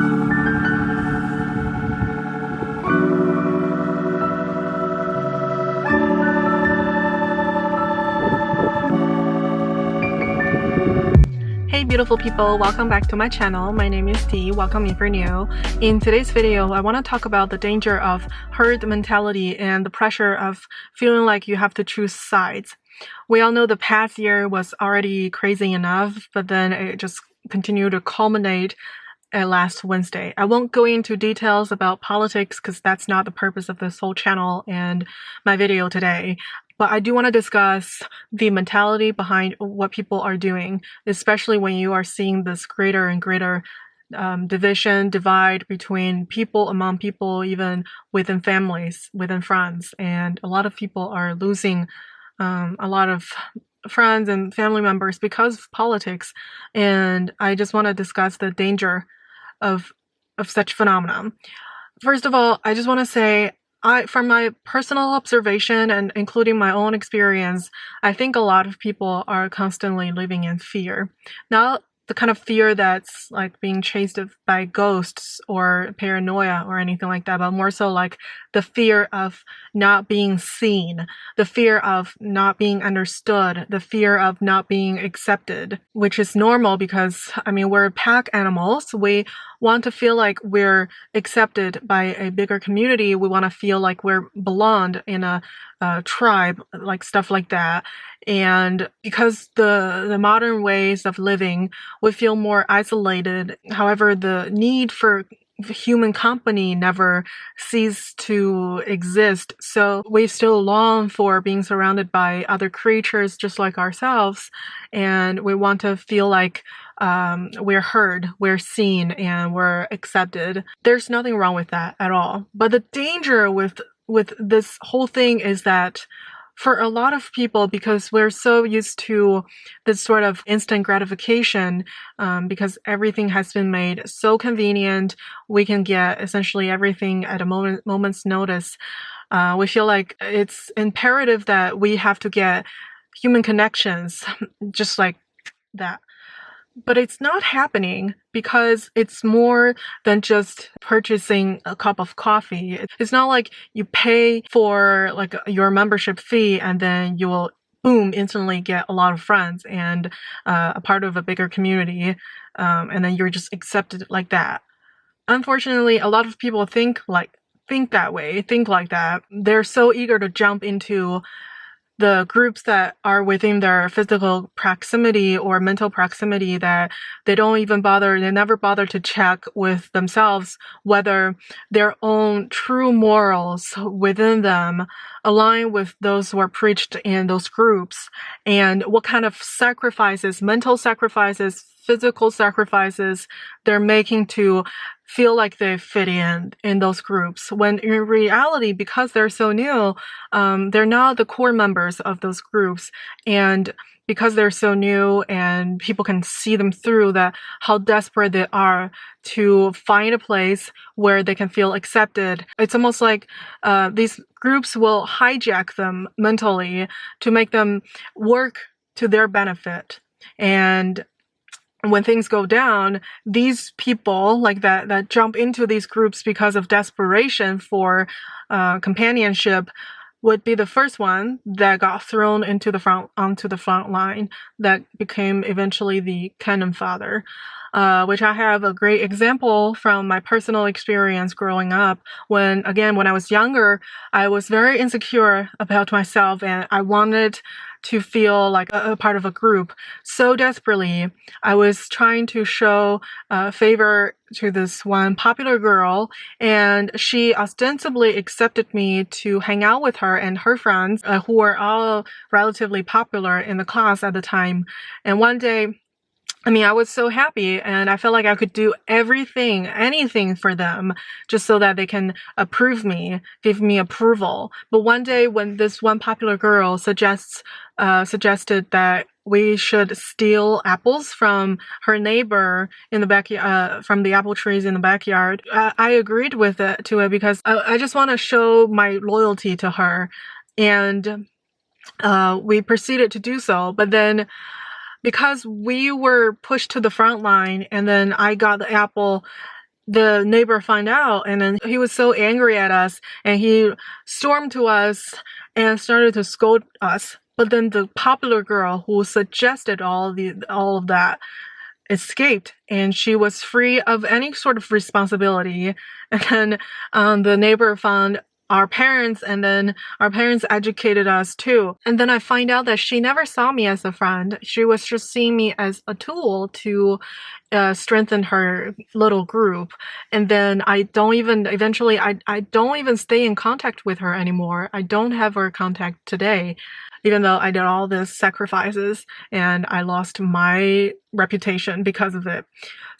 Hey beautiful people, welcome back to my channel. My name is T. Welcome if you're new. In today's video, I want to talk about the danger of herd mentality and the pressure of feeling like you have to choose sides. We all know the past year was already crazy enough, but then it just continued to culminate last Wednesday. I won't go into details about politics because that's not the purpose of this whole channel and my video today. But I do want to discuss the mentality behind what people are doing, especially when you are seeing this greater and greater divide between people, among people, even within families, within friends. And a lot of people are losing a lot of friends and family members because of politics. And I just want to discuss the danger of such phenomenon. First of all, I just want to say, from my personal observation and including my own experience, I think a lot of people are constantly living in fear. Not the kind of fear that's like being chased by ghosts or paranoia or anything like that, but more so like the fear of not being seen, the fear of not being understood, the fear of not being accepted, which is normal because, I mean, we're pack animals. We want to feel like we're accepted by a bigger community. We want to feel like we're belonged in a tribe, like stuff like that. And because the modern ways of living, we feel more isolated. However, the need for human company never ceased to exist. So we still long for being surrounded by other creatures just like ourselves. And we want to feel like we're heard, we're seen, and we're accepted. There's nothing wrong with that at all. But the danger with this whole thing is that for a lot of people, because we're so used to this sort of instant gratification, because everything has been made so convenient, we can get essentially everything at a moment's notice. We feel like it's imperative that we have to get human connections just like that. But it's not happening because it's more than just purchasing a cup of coffee. It's not like you pay for like your membership fee and then you will boom instantly get a lot of friends and a part of a bigger community, and then you're just accepted like that. Unfortunately, a lot of people think like that. They're so eager to jump into the groups that are within their physical proximity or mental proximity that they never bother to check with themselves whether their own true morals within them align with those who are preached in those groups, and what kind of sacrifices, mental sacrifices, physical sacrifices they're making to feel like they fit in those groups, when in reality, because they're so new, they're not the core members of those groups. And because they're so new and people can see them through that, how desperate they are to find a place where they can feel accepted. It's almost like these groups will hijack them mentally to make them work to their benefit. And when things go down, these people like that jump into these groups because of desperation for companionship would be the first one that got thrown onto the front line, that became eventually the cannon fodder. Which I have a great example from my personal experience growing up. When I was younger, I was very insecure about myself and I wanted to feel like a part of a group so desperately. I was trying to show favor to this one popular girl, and she ostensibly accepted me to hang out with her and her friends, who were all relatively popular in the class at the time. And one day, I was so happy and I felt like I could do anything for them just so that they can approve me, give me approval. But one day when this one popular girl suggested that we should steal apples from her neighbor in the backyard, from the apple trees in the backyard, I agreed to it because I just want to show my loyalty to her. And we proceeded to do so. But then, because we were pushed to the front line and then I got the apple the neighbor found out, and then he was so angry at us, and he stormed to us and started to scold us. But then the popular girl who suggested all of that escaped, and she was free of any sort of responsibility. And then the neighbor found our parents, and then our parents educated us too. And then I find out that she never saw me as a friend. She was just seeing me as a tool to strengthen her little group. And then I don't even stay in contact with her anymore. I don't have her contact today, even though I did all these sacrifices and I lost my reputation because of it.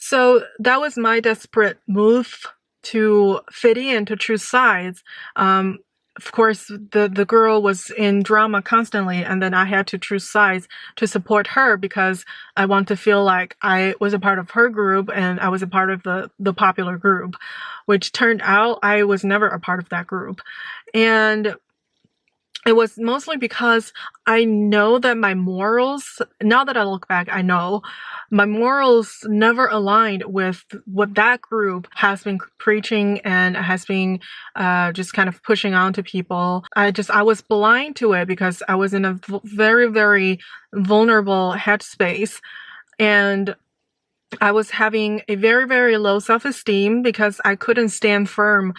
So that was my desperate move to fit in, to choose sides. Of course, the girl was in drama constantly, and then I had to choose sides to support her because I want to feel like I was a part of her group and I was a part of the popular group, which turned out I was never a part of that group. And it was mostly because I know that my morals, now that I look back, I know my morals never aligned with what that group has been preaching and has been just kind of pushing on to people. I was blind to it because I was in a very, very vulnerable headspace. And I was having a very, very low self-esteem because I couldn't stand firm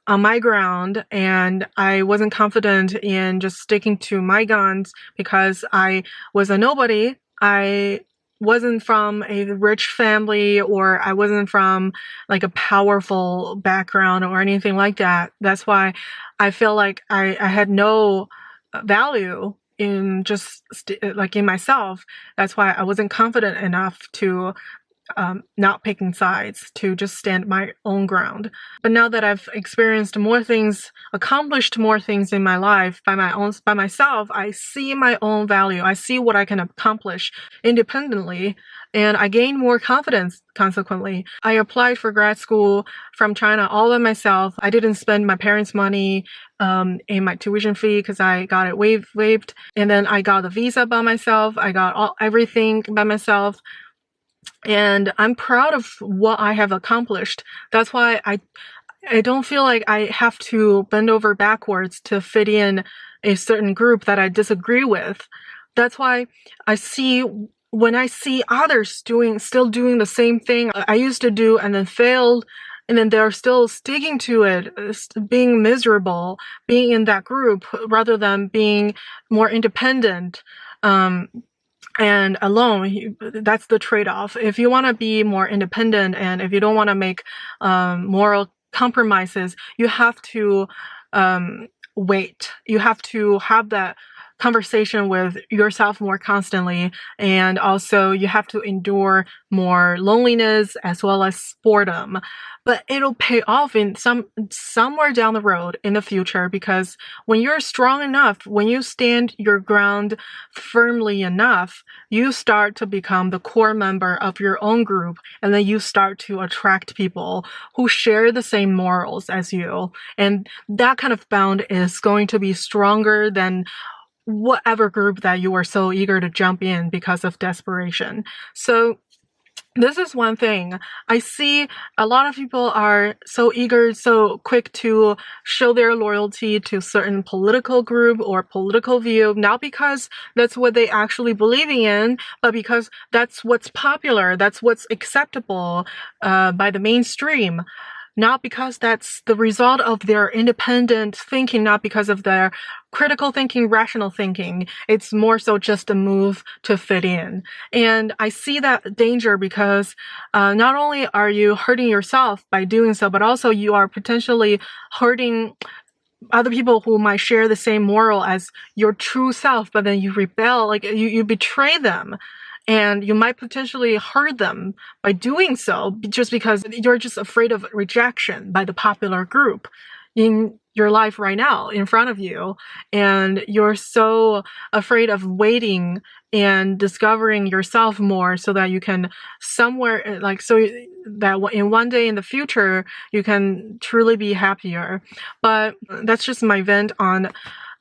on my ground, and I wasn't confident in just sticking to my guns because I was a nobody. I wasn't from a rich family, or I wasn't from like a powerful background or anything like that. That's why I feel like I had no value in just like in myself. That's why I wasn't confident enough to not picking sides, to just stand my own ground. But now that I've experienced more things, accomplished more things in my life by myself, I see my own value. I see what I can accomplish independently, and I gain more confidence consequently. I applied for grad school from China all by myself. I didn't spend my parents' money in my tuition fee because I got it waived. And then I got the visa by myself. I got everything by myself. And I'm proud of what I have accomplished. That's why I don't feel like I have to bend over backwards to fit in a certain group that I disagree with. That's why when I see others still doing the same thing I used to do and then failed, and then they're still sticking to it, being miserable, being in that group rather than being more independent, and alone, that's the trade-off. If you want to be more independent and if you don't want to make moral compromises, you have to wait. You have to have that conversation with yourself more constantly, and also you have to endure more loneliness as well as boredom. But it'll pay off in somewhere down the road in the future, because when you're strong enough, when you stand your ground firmly enough, you start to become the core member of your own group, and then you start to attract people who share the same morals as you. And that kind of bond is going to be stronger than whatever group that you are so eager to jump in because of desperation. So this is one thing. I see a lot of people are so eager, so quick to show their loyalty to certain political group or political view, not because that's what they actually believing in, but because that's what's popular, that's what's acceptable by the mainstream. Not because that's the result of their independent thinking, not because of their critical thinking, rational thinking. It's more so just a move to fit in. And I see that danger because not only are you hurting yourself by doing so, but also you are potentially hurting other people who might share the same moral as your true self, but then you rebel, like you betray them. And you might potentially hurt them by doing so just because you're just afraid of rejection by the popular group in your life right now in front of you. And you're so afraid of waiting and discovering yourself more so that you can somewhere, like, so that in one day in the future, you can truly be happier. But that's just my vent on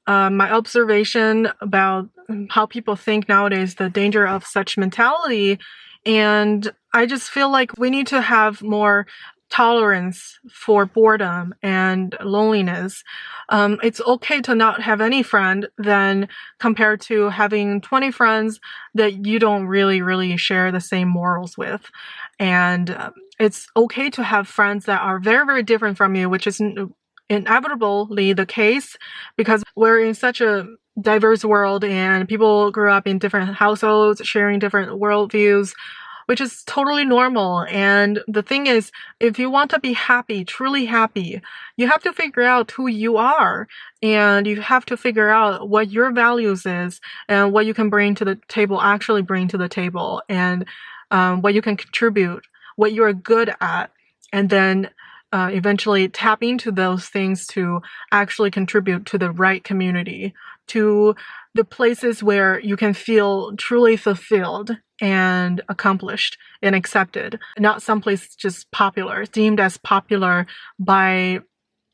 my observation about how people think nowadays, the danger of such mentality. And I just feel like we need to have more tolerance for boredom and loneliness. It's okay to not have any friend than compared to having 20 friends that you don't really share the same morals with. And it's okay to have friends that are very different from you, which is inevitably the case because we're in such a diverse world and people grew up in different households, sharing different worldviews, which is totally normal. And the thing is, if you want to be happy, truly happy, you have to figure out who you are, and you have to figure out what your values is and what you can bring to the table, actually bring to the table, and what you can contribute, what you're good at, and then eventually tap into those things to actually contribute to the right community, to the places where you can feel truly fulfilled and accomplished and accepted, not someplace just popular, deemed as popular by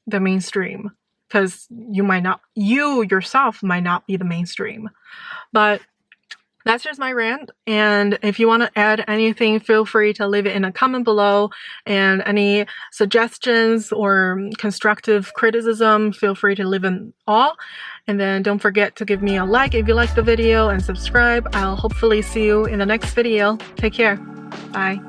the mainstream, because you yourself might not be the mainstream. But that's just my rant, and if you want to add anything, feel free to leave it in a comment below, and any suggestions or constructive criticism, feel free to leave them all. And then don't forget to give me a like if you like the video and subscribe. I'll hopefully see you in the next video. Take care. Bye.